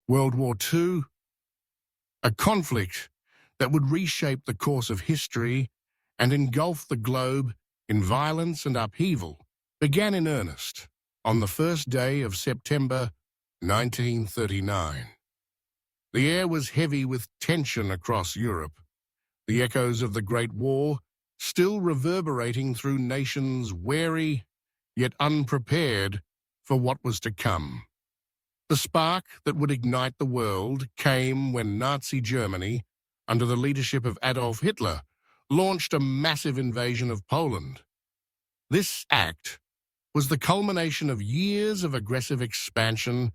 World War II, a conflict that would reshape the course of history and engulf the globe in violence and upheaval, began in earnest on the first day of September 1939. The air was heavy with tension across Europe, the echoes of the Great War still reverberating through nations wary yet unprepared for what was to come. The spark that would ignite the world came when Nazi Germany, under the leadership of Adolf Hitler, launched a massive invasion of Poland. This act was the culmination of years of aggressive expansion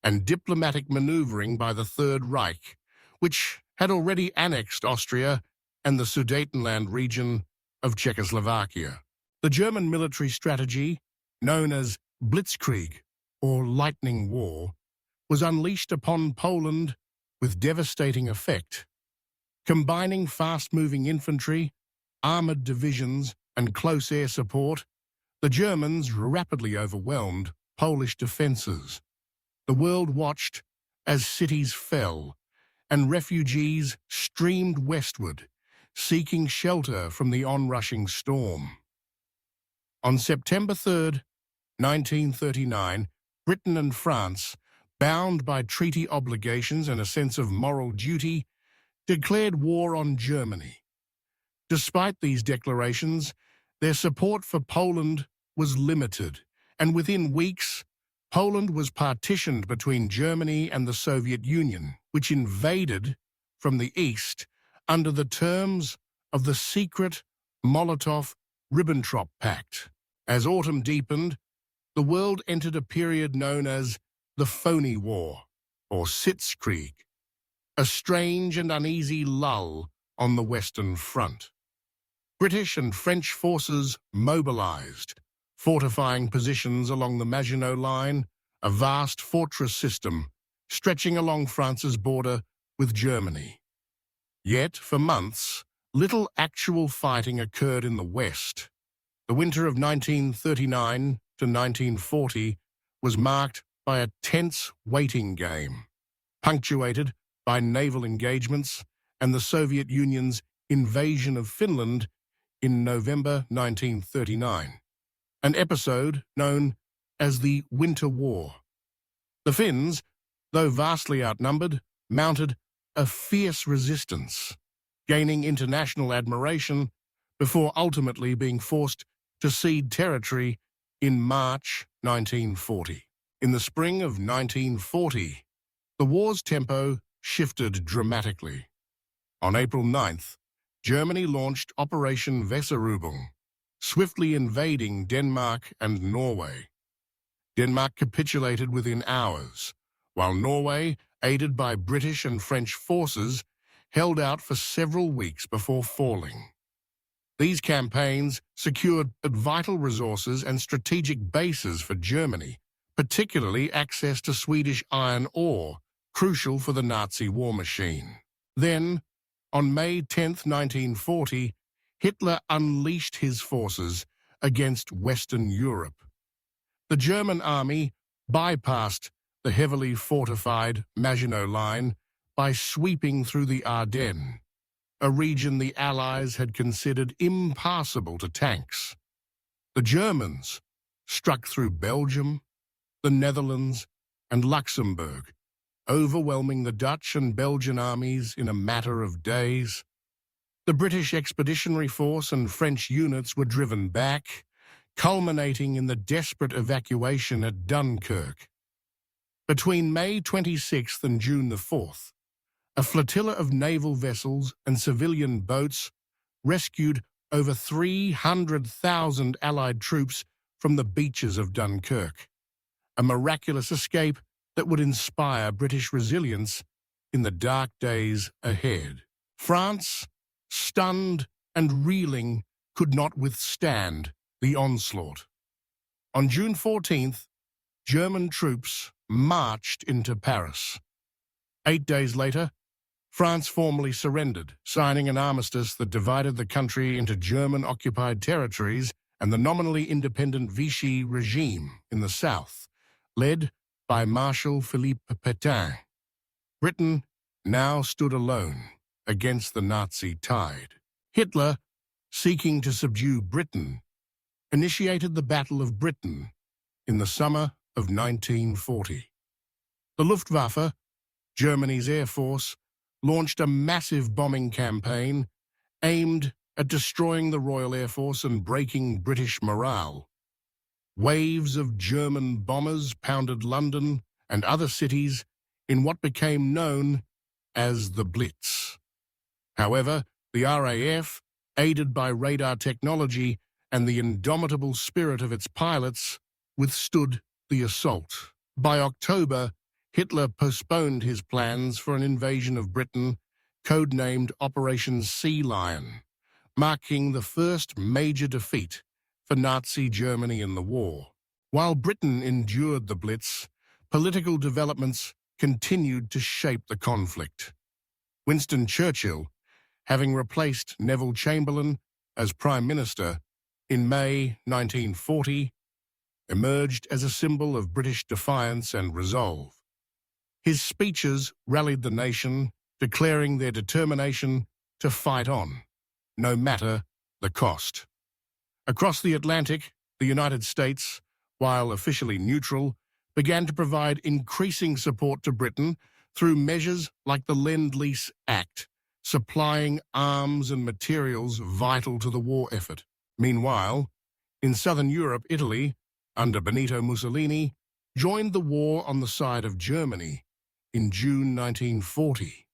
and diplomatic maneuvering by the Third Reich, which had already annexed Austria and the Sudetenland region of Czechoslovakia. The German military strategy, known as Blitzkrieg, or Lightning War, was unleashed upon Poland with devastating effect. Combining fast-moving infantry, armored divisions, and close air support, the Germans rapidly overwhelmed Polish defenses. The world watched as cities fell and refugees streamed westward, seeking shelter from the onrushing storm. On September 3, 1939, Britain and France, bound by treaty obligations and a sense of moral duty, declared war on Germany. Despite these declarations, their support for Poland was limited, and within weeks, Poland was partitioned between Germany and the Soviet Union, which invaded from the east under the terms of the secret Molotov-Ribbentrop Pact. As autumn deepened, the world entered a period known as the Phony War, or Sitzkrieg, a strange and uneasy lull on the Western Front. British and French forces mobilized, fortifying positions along the Maginot Line, a vast fortress system stretching along France's border with Germany. Yet, for months, little actual fighting occurred in the West. The winter of 1939 to 1940 was marked by a tense waiting game, punctuated by naval engagements and the Soviet Union's invasion of Finland in November 1939, an episode known as the Winter War. The Finns, though vastly outnumbered, mounted a fierce resistance, gaining international admiration before ultimately being forced to cede territory in March 1940. In the spring of 1940, the war's tempo shifted dramatically. On April 9th, Germany launched Operation Barbarossa, swiftly invading Denmark and Norway. Denmark capitulated within hours, while Norway, aided by British and French forces, held out for several weeks before falling. These campaigns secured vital resources and strategic bases for Germany, particularly access to Swedish iron ore, crucial for the Nazi war machine. Then, on May 10, 1940, Hitler unleashed his forces against Western Europe. The German army bypassed the heavily fortified Maginot Line by sweeping through the Ardennes, a region the Allies had considered impassable to tanks. The Germans struck through Belgium, the Netherlands, and Luxembourg, overwhelming the Dutch and Belgian armies in a matter of days. The British Expeditionary Force and French units were driven back, culminating in the desperate evacuation at Dunkirk. Between May 26th and June 4th, a flotilla of naval vessels and civilian boats rescued over 300,000 Allied troops from the beaches of Dunkirk, a miraculous escape that would inspire British resilience in the dark days ahead. France, stunned and reeling, could not withstand the onslaught. On June 14th, German troops marched into Paris. 8 days later, France formally surrendered, signing an armistice that divided the country into German-occupied territories and the nominally independent Vichy regime in the south, led by Marshal Philippe Pétain. Britain now stood alone against the Nazi tide. Hitler, seeking to subdue Britain, initiated the Battle of Britain in the summer of 1940. The Luftwaffe, Germany's air force, launched a massive bombing campaign aimed at destroying the Royal Air Force and breaking British morale. Waves of German bombers pounded London and other cities in what became known as the Blitz. However, the RAF, aided by radar technology and the indomitable spirit of its pilots, withstood the assault. By October, Hitler postponed his plans for an invasion of Britain, codenamed Operation Sea Lion, marking the first major defeat for Nazi Germany in the war. While Britain endured the Blitz, political developments continued to shape the conflict. Winston Churchill, having replaced Neville Chamberlain as Prime Minister in May 1940, emerged as a symbol of British defiance and resolve. His speeches rallied the nation, declaring their determination to fight on, no matter the cost. Across the Atlantic, the United States, while officially neutral, began to provide increasing support to Britain through measures like the Lend-Lease Act, supplying arms and materials vital to the war effort. Meanwhile, in southern Europe, Italy, under Benito Mussolini, joined the war on the side of Germany in June 1940.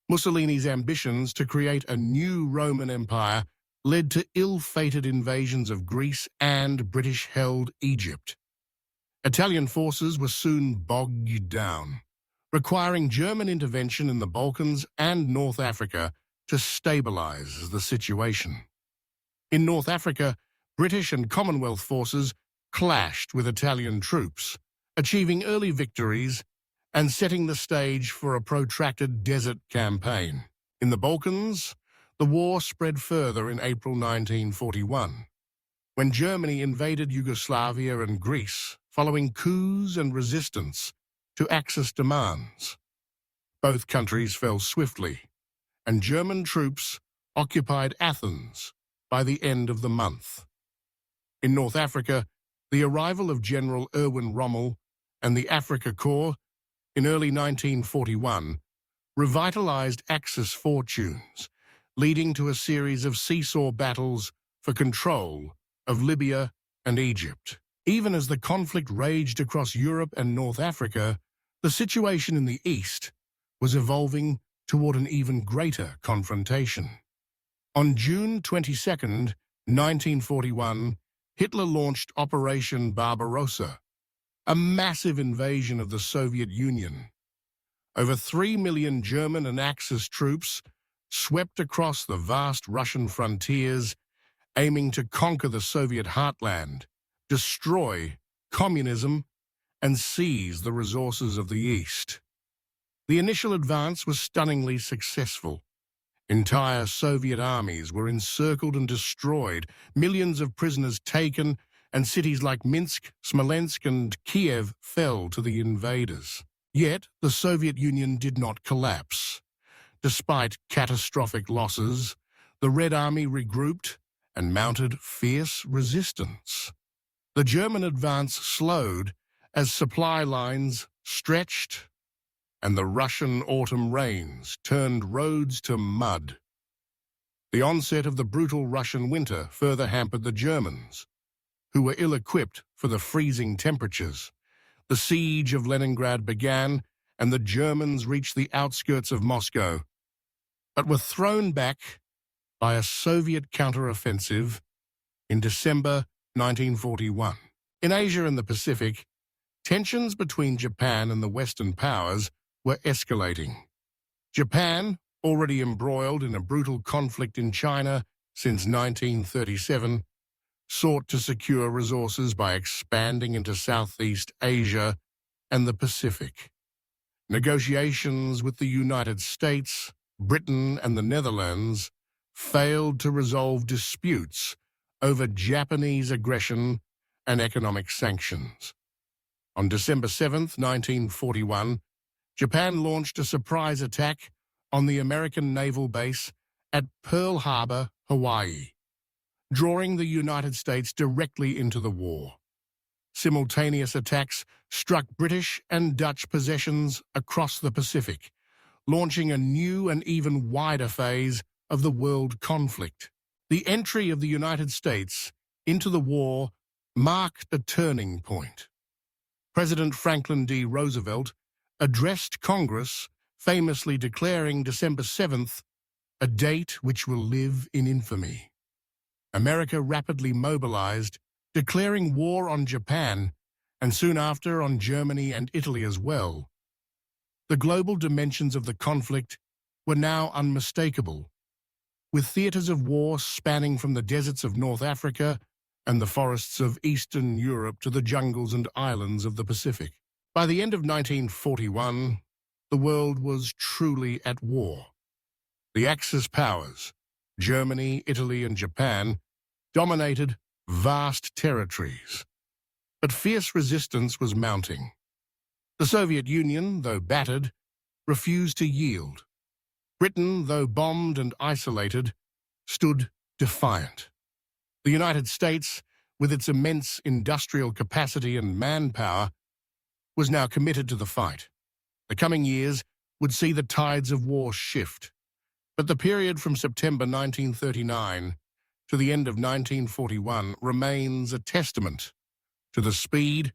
Mussolini's ambitions to create a new Roman Empire led to ill-fated invasions of Greece and British-held Egypt. Italian forces were soon bogged down, requiring German intervention in the Balkans and North Africa to stabilize the situation. In North Africa, British and Commonwealth forces clashed with Italian troops, achieving early victories and setting the stage for a protracted desert campaign. In the Balkans, the war spread further in April 1941, when Germany invaded Yugoslavia and Greece, following coups and resistance to Axis demands. Both countries fell swiftly, and German troops occupied Athens by the end of the month. In North Africa, the arrival of General Erwin Rommel and the Afrika Korps in early 1941 revitalized Axis fortunes, leading to a series of seesaw battles for control of Libya and Egypt. Even as the conflict raged across Europe and North Africa, the situation in the East was evolving toward an even greater confrontation. On June 22, 1941, Hitler launched Operation Barbarossa, a massive invasion of the Soviet Union. Over 3 million German and Axis troops swept across the vast Russian frontiers, aiming to conquer the Soviet heartland, destroy communism, and seize the resources of the East. The initial advance was stunningly successful. Entire Soviet armies were encircled and destroyed, millions of prisoners taken, and cities like Minsk, Smolensk, and Kiev fell to the invaders. Yet, the Soviet Union did not collapse. Despite catastrophic losses, the Red Army regrouped and mounted fierce resistance. The German advance slowed as supply lines stretched and the Russian autumn rains turned roads to mud. The onset of the brutal Russian winter further hampered the Germans, who were ill-equipped for the freezing temperatures. The siege of Leningrad began, and the Germans reached the outskirts of Moscow, but were thrown back by a Soviet counteroffensive in December 1941. In Asia and the Pacific, tensions between Japan and the Western powers were escalating. Japan, already embroiled in a brutal conflict in China since 1937, sought to secure resources by expanding into Southeast Asia and the Pacific. Negotiations with the United States, Britain, and the Netherlands failed to resolve disputes over Japanese aggression and economic sanctions. On December 7, 1941, Japan launched a surprise attack on the American naval base at Pearl Harbor, Hawaii, drawing the United States directly into the war. Simultaneous attacks struck British and Dutch possessions across the Pacific, launching a new and even wider phase of the world conflict. The entry of the United States into the war marked a turning point. President Franklin D. Roosevelt addressed Congress, famously declaring December 7th, a date which will live in infamy. America rapidly mobilized, declaring war on Japan, and soon after on Germany and Italy as well. The global dimensions of the conflict were now unmistakable, with theaters of war spanning from the deserts of North Africa and the forests of Eastern Europe to the jungles and islands of the Pacific. By the end of 1941, the world was truly at war. The Axis powers, Germany, Italy, and Japan, dominated vast territories. But fierce resistance was mounting. The Soviet Union, though battered, refused to yield. Britain, though bombed and isolated, stood defiant. The United States, with its immense industrial capacity and manpower, was now committed to the fight. The coming years would see the tides of war shift. But the period from September 1939 to the end of 1941 remains a testament to the speed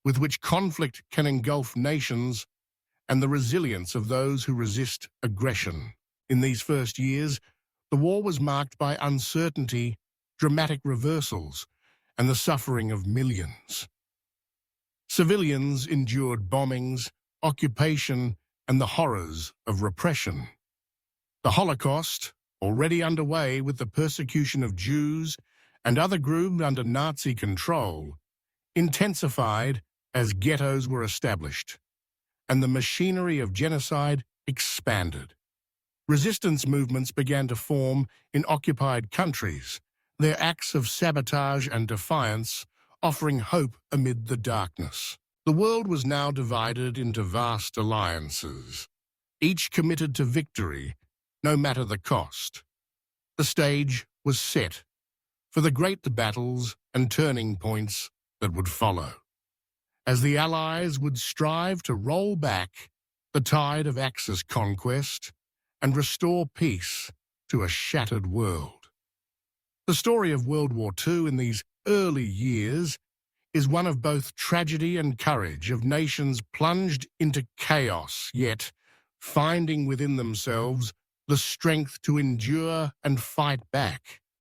with which conflict can engulf nations and the resilience of those who resist aggression. In these first years, the war was marked by uncertainty, dramatic reversals, and the suffering of millions. Civilians endured bombings, occupation, and the horrors of repression. The Holocaust, already underway with the persecution of Jews and other groups under Nazi control, intensified as ghettos were established, and the machinery of genocide expanded. Resistance movements began to form in occupied countries, their acts of sabotage and defiance offering hope amid the darkness. The world was now divided into vast alliances, each committed to victory, no matter the cost. The stage was set for the great battles and turning points that would follow, as the Allies would strive to roll back the tide of Axis conquest and restore peace to a shattered world. The story of World War II in these early years is one of both tragedy and courage, of nations plunged into chaos, yet finding within themselves the strength to endure and fight back.